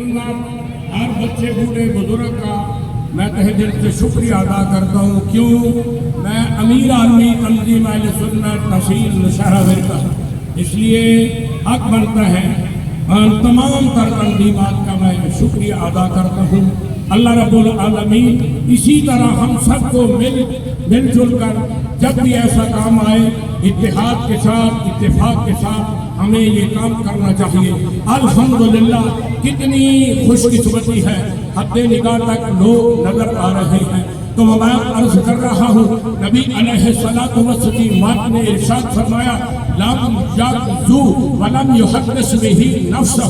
سننا ہر بچے بوڑھے بزرگ کا میں تہ دل سے شکریہ ادا کرتا ہوں. کیوں؟ میں امیر عالمی تنظیم اہل سنت نشین مشاہرہ ورثہ، اس لیے حق بنتا ہے تمام تر تنظیمات کا میں شکریہ ادا کرتا ہوں. اللہ رب العالمین اسی طرح ہم سب کو مل جل کر جب بھی ایسا کام آئے اتحاد کے ساتھ اتفاق کے ساتھ ہمیں یہ کام کرنا چاہیے. الحمدللہ کتنی خوش قسمتی ہے، حد نگاہ تک لوگ نظر آ رہے ہیں. تو میں عرض کر رہا ہوں نبی علیہ الصلوۃ والسلام نے ارشاد فرمایا لم یغزو ولم یحدث به نفسہ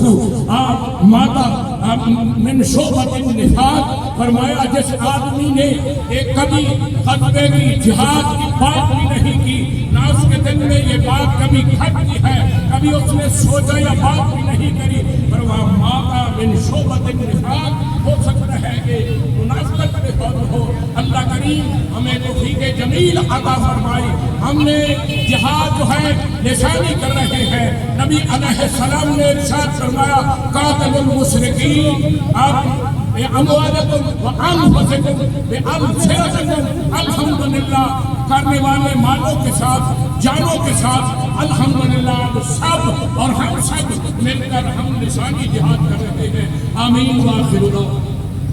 ماتا من شعبۃ النفاق. فرمایا جس آدمی نے کبھی غزوے کی جہاد کی بات بھی نہیں کی، نہ اس کے دل میں یہ بات کبھی کھٹی ہے، کبھی اس نے سوچا یا بات بھی نہیں کری، فرمایا ماتا من شعبۃ النفاق. ہو سکتا ہے کہ منافقت میں بہت ہو. اللہ کریم ہمیں توفیق جمیل عطا فرمائے. ہم نے جہاد جو ہے نشانی کر رہے ہیں. نبی علیہ السلام نے ارشاد فرمایا قاتل المشرکین اموالکم وانفسکم بألسنتکم. الحمدللہ کرنے والے مالوں کے ساتھ جانوں کے ساتھ الحمدللہ سب اور ہم سب مل کر ہم نشانی جہاد کر رہے ہیں. آمین. وآخر دعوانا